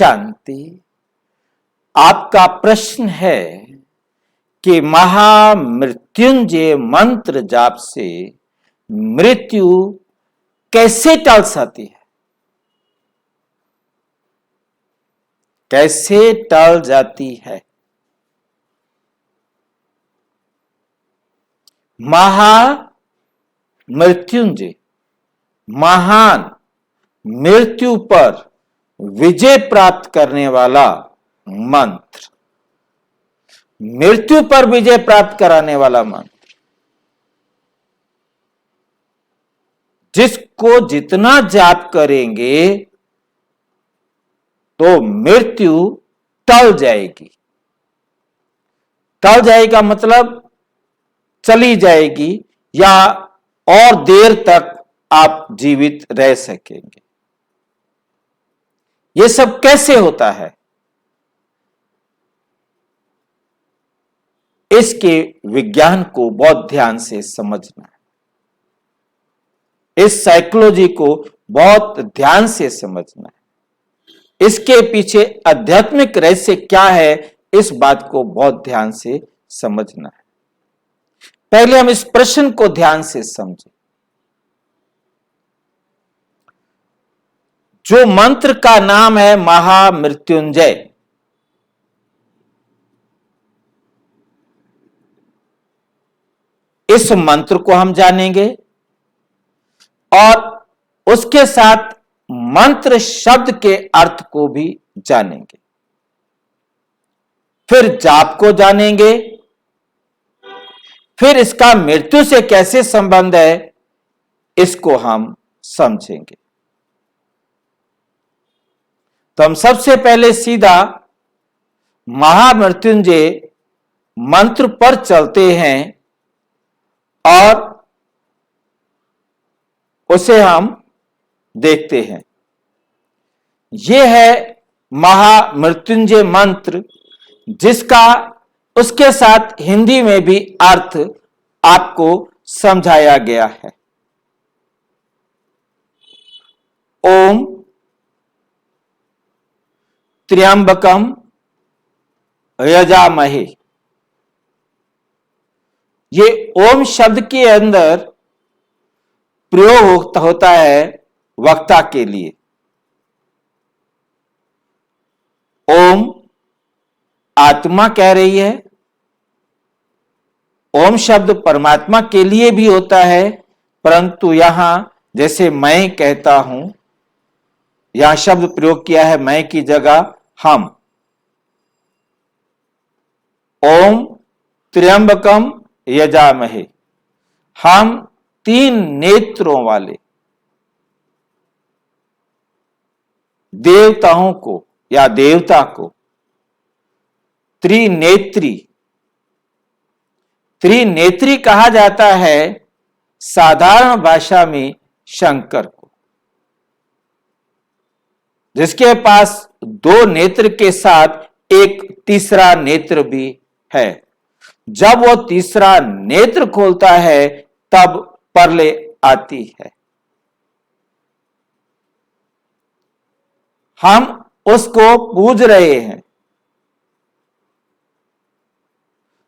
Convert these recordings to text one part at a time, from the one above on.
शांति। आपका प्रश्न है कि महामृत्युंजय मंत्र जाप से मृत्यु कैसे टल सकती है, कैसे टल जाती है। महामृत्युंजय महान मृत्यु पर विजय प्राप्त करने वाला मंत्र, मृत्यु पर विजय प्राप्त कराने वाला मंत्र, जिसको जितना जाप करेंगे तो मृत्यु टल जाएगी। टल जाएगा मतलब चली जाएगी या और देर तक आप जीवित रह सकेंगे। यह सब कैसे होता है, इसके विज्ञान को बहुत ध्यान से समझना है, इस साइकोलॉजी को बहुत ध्यान से समझना है, इसके पीछे आध्यात्मिक रहस्य क्या है, इस बात को बहुत ध्यान से समझना है। पहले हम इस प्रश्न को ध्यान से समझें। जो मंत्र का नाम है महामृत्युंजय, इस मंत्र को हम जानेंगे और उसके साथ मंत्र शब्द के अर्थ को भी जानेंगे, फिर जाप को जानेंगे, फिर इसका मृत्यु से कैसे संबंध है इसको हम समझेंगे। तो हम सबसे पहले सीधा महामृत्युंजय मंत्र पर चलते हैं और उसे हम देखते हैं। यह है महामृत्युंजय मंत्र, जिसका उसके साथ हिंदी में भी अर्थ आपको समझाया गया है। ओम त्र्यंबकम यजामहे। ये ओम शब्द के अंदर प्रयोग होता है वक्ता के लिए। ओम आत्मा कह रही है, ओम शब्द परमात्मा के लिए भी होता है, परंतु यहां जैसे मैं कहता हूं, यहां शब्द प्रयोग किया है मैं की जगह हम। ओम त्र्यंबकम यजामहे, हम 3 नेत्रों वाले देवताओं को या देवता को, त्रिनेत्री, त्रिनेत्री कहा जाता है साधारण भाषा में शंकर को, जिसके पास 2 नेत्र के साथ एक तीसरा नेत्र भी है। जब वो तीसरा नेत्र खोलता है तब प्रलय आती है। हम उसको पूज रहे हैं।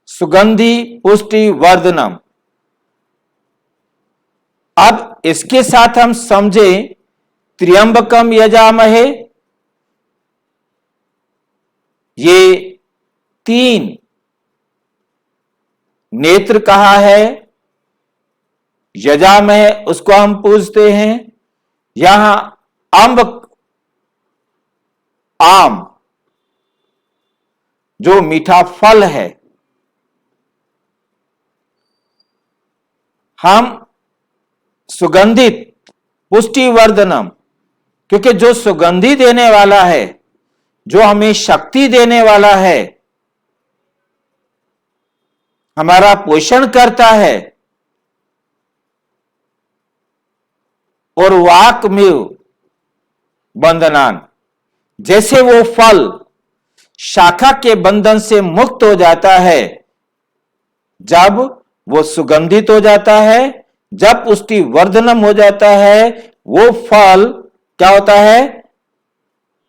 सुगंधि पुष्टि वर्धनम। अब इसके साथ हम समझें त्र्यंबकम यजामहे, ये 3 नेत्र कहा है, यजामहे उसको हम पूजते हैं। यहां अम्ब आम जो मीठा फल है, हम सुगंधित पुष्टिवर्धनम, क्योंकि जो सुगंधि देने वाला है, जो हमें शक्ति देने वाला है, हमारा पोषण करता है, और वाक्मेव बंधनान, जैसे वो फल शाखा के बंधन से मुक्त हो जाता है जब वो सुगंधित हो जाता है, जब पुष्टि वर्धनम हो जाता है, वो फल क्या होता है,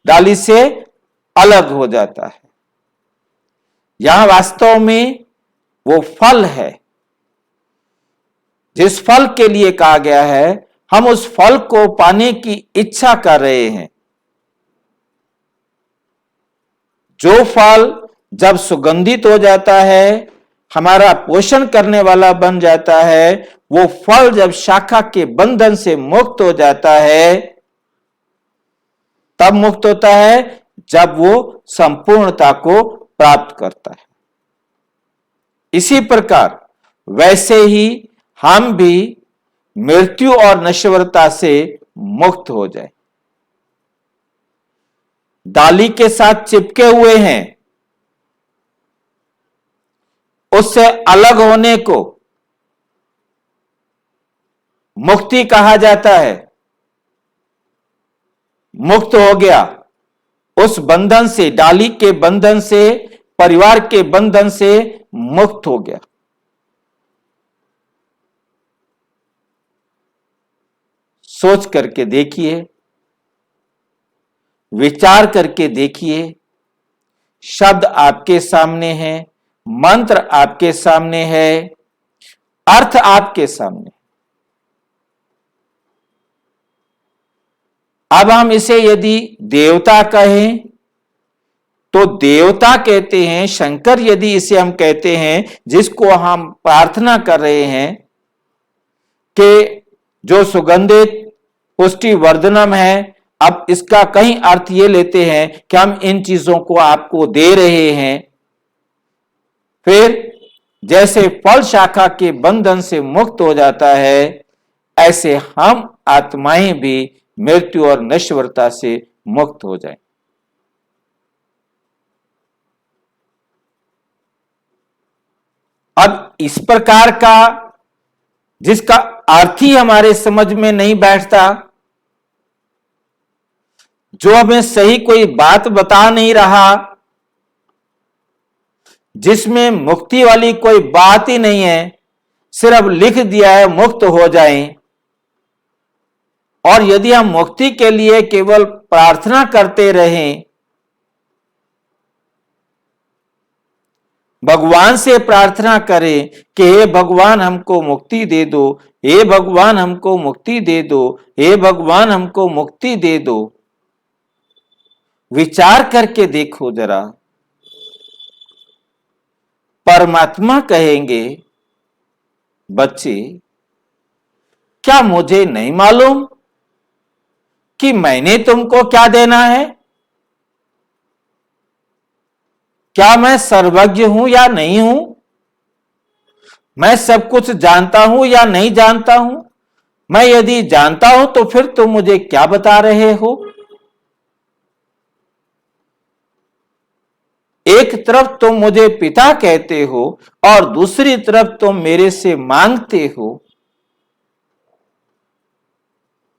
डाली से अलग हो जाता है। यहां वास्तव में वो फल है, जिस फल के लिए कहा गया है, हम उस फल को पाने की इच्छा कर रहे हैं। जो फल जब सुगंधित हो जाता है, हमारा पोषण करने वाला बन जाता है, वो फल जब शाखा के बंधन से मुक्त हो जाता है, तब मुक्त होता है जब वो संपूर्णता को प्राप्त करता है। इसी प्रकार वैसे ही हम भी मृत्यु और नश्वरता से मुक्त हो जाए। डाली के साथ चिपके हुए हैं, उससे अलग होने को मुक्ति कहा जाता है। मुक्त हो गया उस बंधन से, डाली के बंधन से, परिवार के बंधन से मुक्त हो गया। सोच करके देखिए, विचार करके देखिए। शब्द आपके सामने है, मंत्र आपके सामने है, अर्थ आपके सामने। अब हम इसे यदि देवता कहें तो देवता कहते हैं, शंकर यदि इसे हम कहते हैं, जिसको हम प्रार्थना कर रहे हैं कि जो सुगंधित पुष्टि वर्धनम है, अब इसका कहीं अर्थ ये लेते हैं कि हम इन चीजों को आपको दे रहे हैं। फिर जैसे फल शाखा के बंधन से मुक्त हो जाता है, ऐसे हम आत्माएं भी मृत्यु और नश्वरता से मुक्त हो जाएं। अब इस प्रकार का जिसका अर्थ ही हमारे समझ में नहीं बैठता, जो हमें सही कोई बात बता नहीं रहा, जिसमें मुक्ति वाली कोई बात ही नहीं है, सिर्फ लिख दिया है मुक्त हो जाएं। और यदि हम मुक्ति के लिए केवल प्रार्थना करते रहें, भगवान से प्रार्थना करें कि हे भगवान हमको मुक्ति दे दो, हे भगवान हमको मुक्ति दे दो, हे भगवान हमको मुक्ति दे दो। विचार करके देखो जरा, परमात्मा कहेंगे, बच्चे क्या मुझे नहीं मालूम कि मैंने तुमको क्या देना है? क्या मैं सर्वज्ञ हूं या नहीं हूं? मैं सब कुछ जानता हूं या नहीं जानता हूं? मैं यदि जानता हूं तो फिर तुम मुझे क्या बता रहे हो? एक तरफ तुम मुझे पिता कहते हो और दूसरी तरफ तुम मेरे से मांगते हो।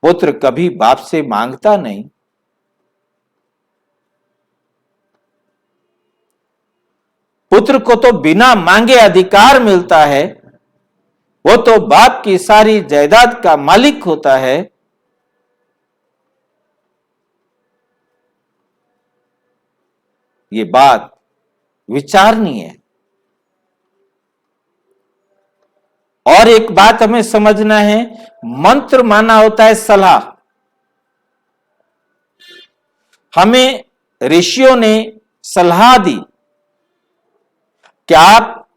पुत्र कभी बाप से मांगता नहीं। पुत्र को तो बिना मांगे अधिकार मिलता है, वो तो बाप की सारी जायदाद का मालिक होता है। ये बात विचारनीय है। और एक बात हमें समझना है, मंत्र माना होता है सलाह। हमें ऋषियों ने सलाह दी कि आप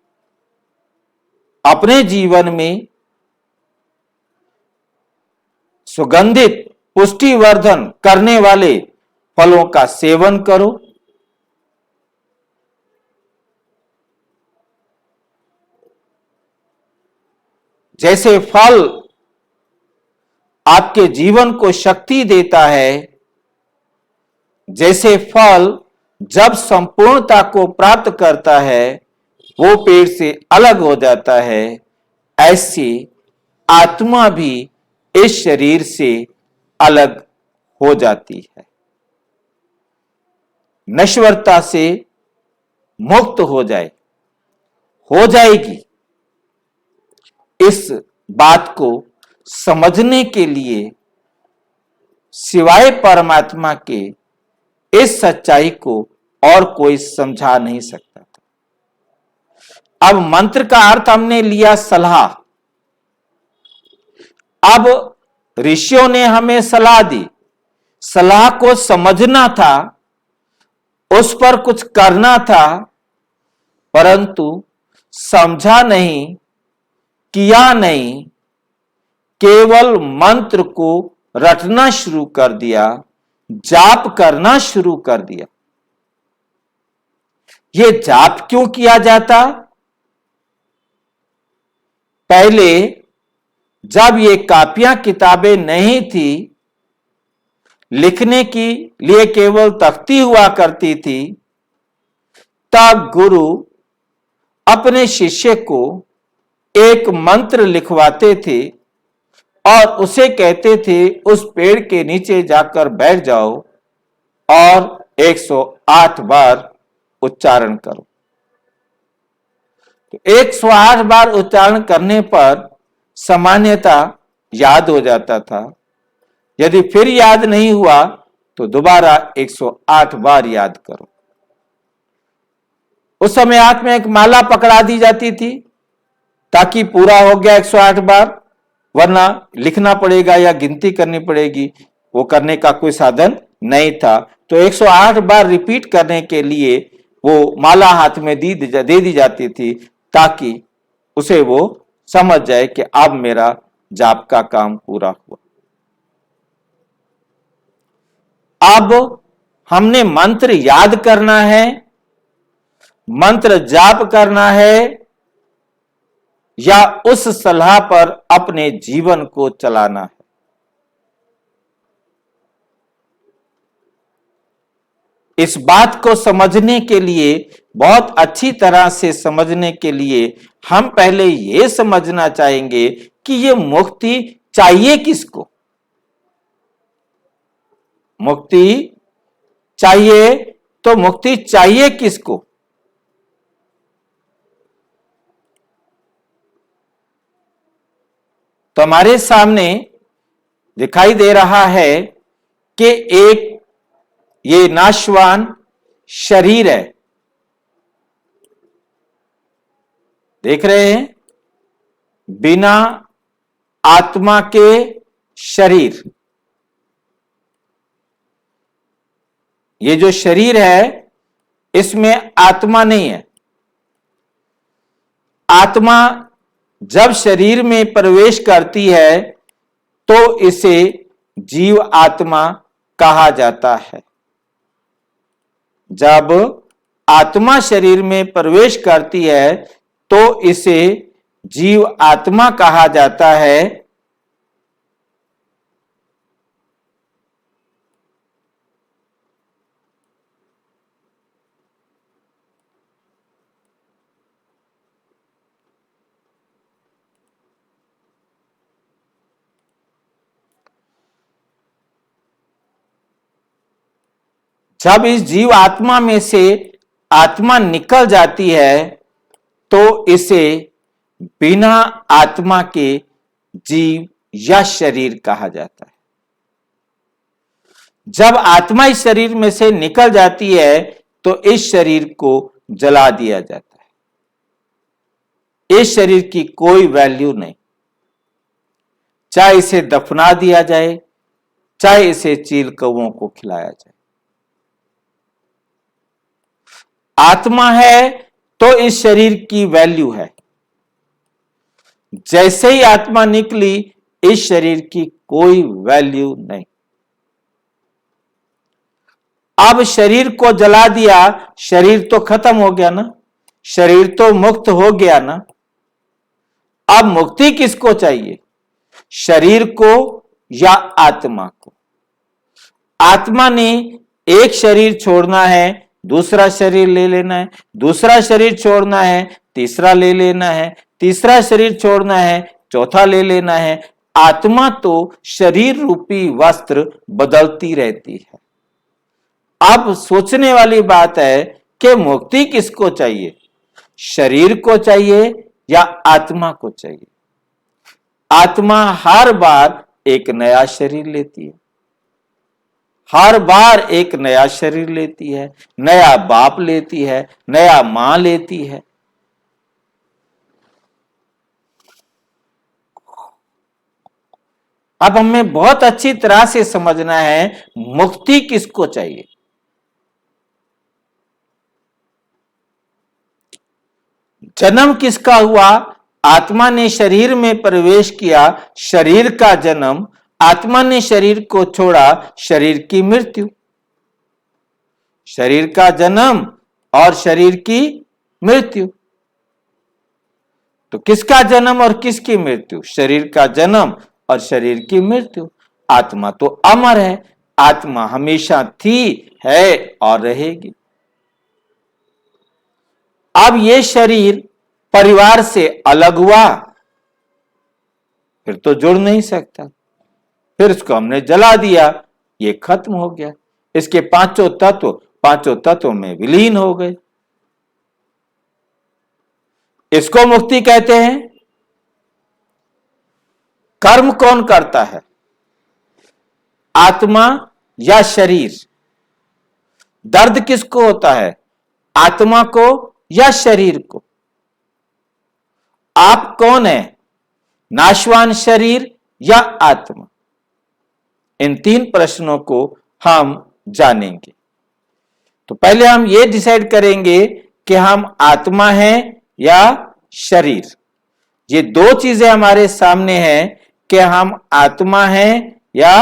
अपने जीवन में सुगंधित पुष्टिवर्धन करने वाले फलों का सेवन करो। जैसे फल आपके जीवन को शक्ति देता है, जैसे फल जब संपूर्णता को प्राप्त करता है वो पेड़ से अलग हो जाता है, ऐसी आत्मा भी इस शरीर से अलग हो जाती है, नश्वरता से मुक्त हो जाएगी। इस बात को समझने के लिए सिवाय परमात्मा के इस सच्चाई को और कोई समझा नहीं सकता था। अब मंत्र का अर्थ हमने लिया सलाह। अब ऋषियों ने हमें सलाह दी, सलाह को समझना था, उस पर कुछ करना था, परंतु समझा नहीं, किया नहीं, केवल मंत्र को रटना शुरू कर दिया, जाप करना शुरू कर दिया। ये जाप क्यों किया जाता? पहले जब ये कापियां किताबें नहीं थी, लिखने के लिए केवल तख्ती हुआ करती थी, तब गुरु अपने शिष्य को एक मंत्र लिखवाते थे और उसे कहते थे उस पेड़ के नीचे जाकर बैठ जाओ और 108 बार उच्चारण करो। तो 108 बार उच्चारण करने पर सामान्यता याद हो जाता था। यदि फिर याद नहीं हुआ तो दोबारा 108 बार याद करो। उस समय हाथ में एक माला पकड़ा दी जाती थी ताकि पूरा हो गया 108 बार, वरना लिखना पड़ेगा या गिनती करनी पड़ेगी, वो करने का कोई साधन नहीं था। तो 108 बार रिपीट करने के लिए वो माला हाथ में दे दी जाती थी ताकि उसे वो समझ जाए कि अब मेरा जाप का काम पूरा हुआ। अब हमने मंत्र याद करना है, मंत्र जाप करना है, या उस सलाह पर अपने जीवन को चलाना है। इस बात को समझने के लिए, बहुत अच्छी तरह से समझने के लिए, हम पहले यह समझना चाहेंगे कि यह मुक्ति चाहिए किसको। मुक्ति चाहिए तो मुक्ति चाहिए किसको? तो हमारे सामने दिखाई दे रहा है कि एक ये नाशवान शरीर है, देख रहे हैं, बिना आत्मा के शरीर। ये जो शरीर है इसमें आत्मा नहीं है। आत्मा जब शरीर में प्रवेश करती है तो इसे जीव आत्मा कहा जाता है। जब आत्मा शरीर में प्रवेश करती है तो इसे जीव आत्मा कहा जाता है। जब इस जीव आत्मा में से आत्मा निकल जाती है तो इसे बिना आत्मा के जीव या शरीर कहा जाता है। जब आत्मा इस शरीर में से निकल जाती है तो इस शरीर को जला दिया जाता है। इस शरीर की कोई वैल्यू नहीं, चाहे इसे दफना दिया जाए, चाहे इसे चील कौओं को खिलाया जाए। आत्मा है तो इस शरीर की वैल्यू है। जैसे ही आत्मा निकली इस शरीर की कोई वैल्यू नहीं। अब शरीर को जला दिया, शरीर तो खत्म हो गया ना, शरीर तो मुक्त हो गया ना। अब मुक्ति किसको चाहिए, शरीर को या आत्मा को? आत्मा ने एक शरीर छोड़ना है, दूसरा शरीर ले लेना है, दूसरा शरीर छोड़ना है, तीसरा ले लेना है, तीसरा शरीर छोड़ना है, चौथा ले लेना है। आत्मा तो शरीर रूपी वस्त्र बदलती रहती है। अब सोचने वाली बात है कि मुक्ति किसको चाहिए, शरीर को चाहिए या आत्मा को चाहिए? आत्मा हर बार एक नया शरीर लेती है, हर बार एक नया शरीर लेती है, नया बाप लेती है, नया मां लेती है। अब हमें बहुत अच्छी तरह से समझना है मुक्ति किसको चाहिए। जन्म किसका हुआ? आत्मा ने शरीर में प्रवेश किया, शरीर का जन्म। आत्मा ने शरीर को छोड़ा, शरीर की मृत्यु। शरीर का जन्म और शरीर की मृत्यु। तो किसका जन्म और किसकी मृत्यु? शरीर का जन्म और शरीर की मृत्यु। आत्मा तो अमर है, आत्मा हमेशा थी, है और रहेगी। अब ये शरीर परिवार से अलग हुआ, फिर तो जुड़ नहीं सकता, फिर इसको हमने जला दिया, ये खत्म हो गया। इसके पांचों तत्व में विलीन हो गए। इसको मुक्ति कहते हैं। कर्म कौन करता है, आत्मा या शरीर? दर्द किसको होता है, आत्मा को या शरीर को? आप कौन है, नाशवान शरीर या आत्मा? इन तीन प्रश्नों को हम जानेंगे। तो पहले हम ये डिसाइड करेंगे कि हम आत्मा हैं या शरीर। ये दो चीजें हमारे सामने हैं कि हम आत्मा हैं या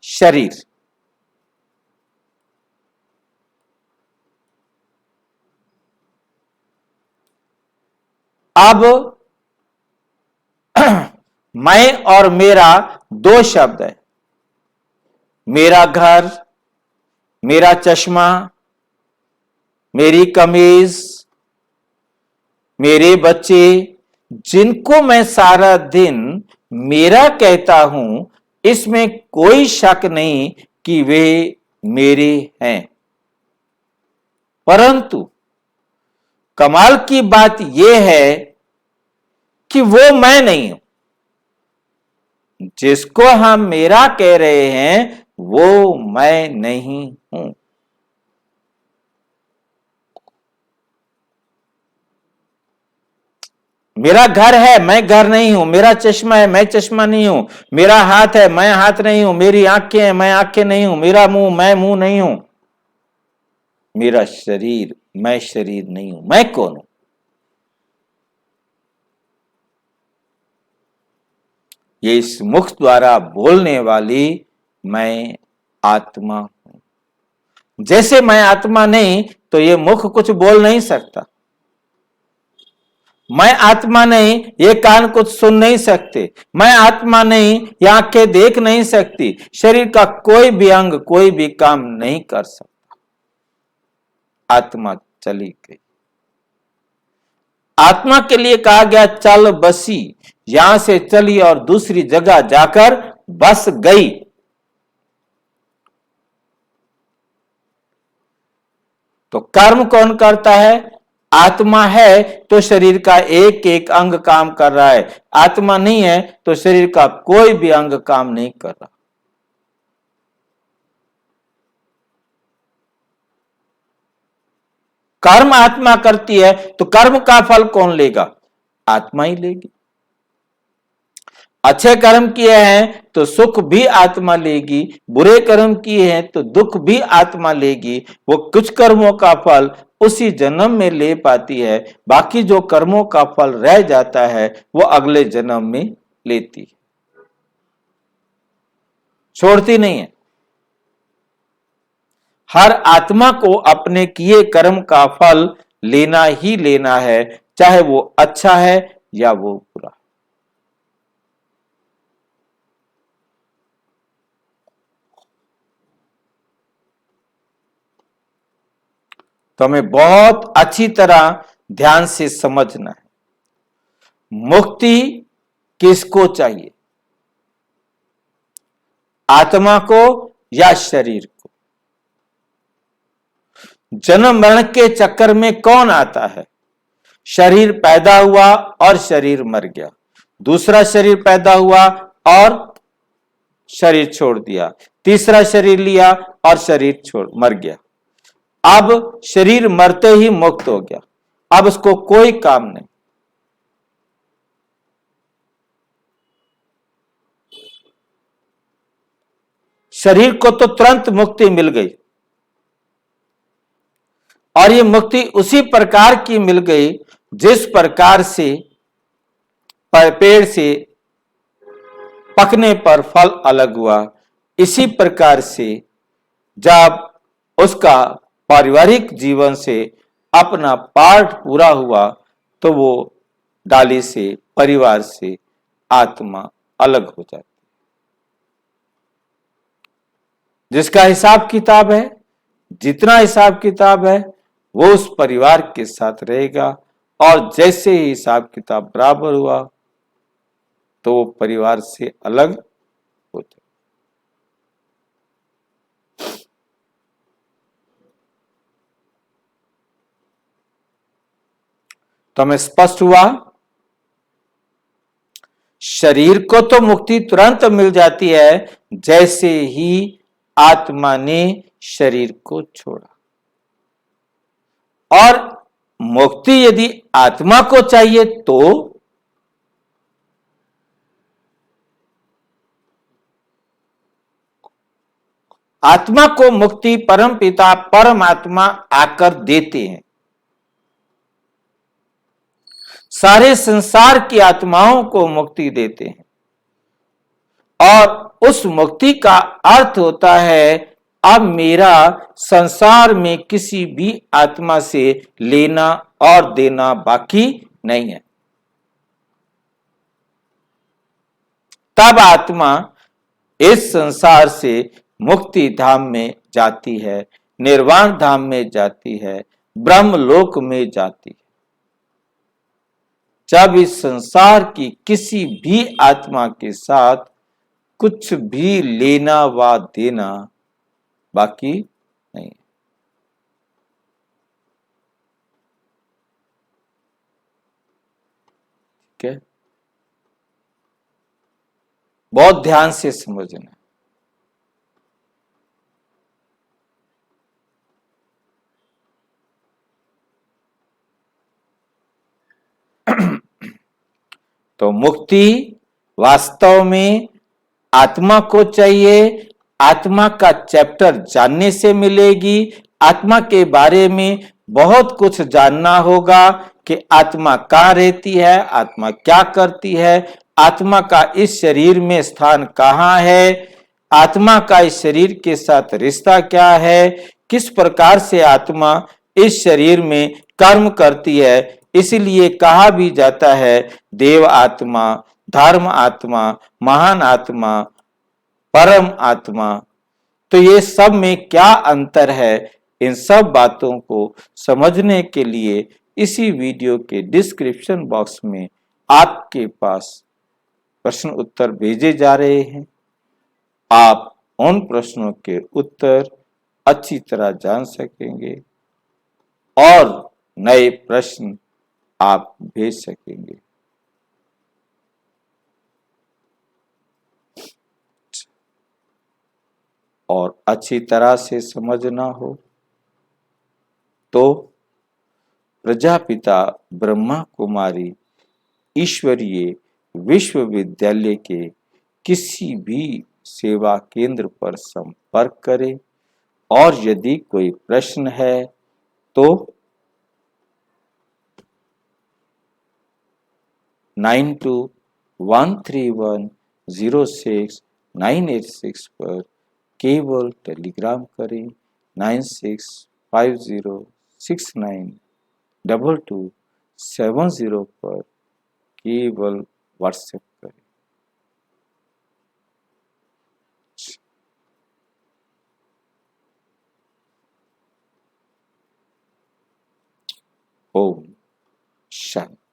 शरीर। अब मैं और मेरा दो शब्द है। मेरा घर, मेरा चश्मा, मेरी कमीज, मेरे बच्चे, जिनको मैं सारा दिन मेरा कहता हूं, इसमें कोई शक नहीं कि वे मेरे हैं। परंतु कमाल की बात यह है कि वो मैं नहीं हूं। जिसको हम मेरा कह रहे हैं वो मैं नहीं हूं। मेरा घर है, मैं घर नहीं हूं। मेरा चश्मा है, मैं चश्मा नहीं हूं। मेरा हाथ है, मैं हाथ नहीं हूं। मेरी आंखें हैं, मैं आंखें नहीं हूं। मेरा मुंह, मैं मुंह नहीं हूं। मेरा शरीर, मैं शरीर नहीं हूं। मैं कौन हूं? ये इस मुख द्वारा बोलने वाली मैं आत्मा हूं। जैसे मैं आत्मा नहीं तो ये मुख कुछ बोल नहीं सकता। मैं आत्मा नहीं, ये कान कुछ सुन नहीं सकते। मैं आत्मा नहीं, ये आंखें देख नहीं सकती। शरीर का कोई भी अंग कोई भी काम नहीं कर सकता। आत्मा चली गई। आत्मा के लिए कहा गया चल बसी, यहां से चली और दूसरी जगह जाकर बस गई। तो कर्म कौन करता है? आत्मा है तो शरीर का एक एक अंग काम कर रहा है। आत्मा नहीं है तो शरीर का कोई भी अंग काम नहीं कर रहा। कर्म आत्मा करती है तो कर्म का फल कौन लेगा? आत्मा ही लेगी। अच्छे कर्म किए हैं तो सुख भी आत्मा लेगी, बुरे कर्म किए हैं तो दुख भी आत्मा लेगी। वो कुछ कर्मों का फल उसी जन्म में ले पाती है, बाकी जो कर्मों का फल रह जाता है वो अगले जन्म में लेती है, छोड़ती नहीं है। हर आत्मा को अपने किए कर्म का फल लेना ही लेना है, चाहे वो अच्छा है या वो बुरा। तो हमें बहुत अच्छी तरह ध्यान से समझना है, मुक्ति किसको चाहिए, आत्मा को या शरीर को? जन्म मरण के चक्कर में कौन आता है? शरीर पैदा हुआ और शरीर मर गया, दूसरा शरीर पैदा हुआ और शरीर छोड़ दिया, तीसरा शरीर लिया और शरीर छोड़ मर गया। अब शरीर मरते ही मुक्त हो गया, अब उसको कोई काम नहीं। शरीर को तो तुरंत मुक्ति मिल गई, और ये मुक्ति उसी प्रकार की मिल गई जिस प्रकार से पेड़ से पकने पर फल अलग हुआ। इसी प्रकार से जब उसका पारिवारिक जीवन से अपना पार्ट पूरा हुआ तो वो डाली से, परिवार से आत्मा अलग हो जाती। जिसका हिसाब किताब है, जितना हिसाब किताब है, वो उस परिवार के साथ रहेगा, और जैसे ही हिसाब किताब बराबर हुआ तो वो परिवार से अलग हो जाए। तो हमें स्पष्ट हुआ, शरीर को तो मुक्ति तुरंत मिल जाती है जैसे ही आत्मा ने शरीर को छोड़ा, और मुक्ति यदि आत्मा को चाहिए तो आत्मा को मुक्ति परम पिता परमात्मा आकर देते हैं। सारे संसार की आत्माओं को मुक्ति देते हैं, और उस मुक्ति का अर्थ होता है अब मेरा संसार में किसी भी आत्मा से लेना और देना बाकी नहीं है। तब आत्मा इस संसार से मुक्ति धाम में जाती है, निर्वाण धाम में जाती है, ब्रह्मलोक में जाती है। जब इस संसार की किसी भी आत्मा के साथ कुछ भी लेना व देना बाकी नहीं है। ठीक है, बहुत ध्यान से समझना। तो मुक्ति वास्तव में आत्मा को चाहिए, आत्मा का चैप्टर जानने से मिलेगी। आत्मा के बारे में बहुत कुछ जानना होगा कि आत्मा कहाँ रहती है, आत्मा क्या करती है, आत्मा का इस शरीर में स्थान कहाँ है, आत्मा का इस शरीर के साथ रिश्ता क्या है, किस प्रकार से आत्मा इस शरीर में कर्म करती है। इसलिए कहा भी जाता है देव आत्मा, धर्म आत्मा, महान आत्मा, परम आत्मा। तो ये सब में क्या अंतर है, इन सब बातों को समझने के लिए इसी वीडियो के डिस्क्रिप्शन बॉक्स में आपके पास प्रश्न उत्तर भेजे जा रहे हैं। आप उन प्रश्नों के उत्तर अच्छी तरह जान सकेंगे और नए प्रश्न आप भेज सकेंगे। और अच्छी तरह से समझना हो तो प्रजापिता ब्रह्मा कुमारी ईश्वरीय विश्वविद्यालय के किसी भी सेवा केंद्र पर संपर्क करें, और यदि कोई प्रश्न है तो 9213106986 पर केवल टेलीग्राम करें, 9650692270 पर केवल व्हाट्सएप करें। ओम शांति।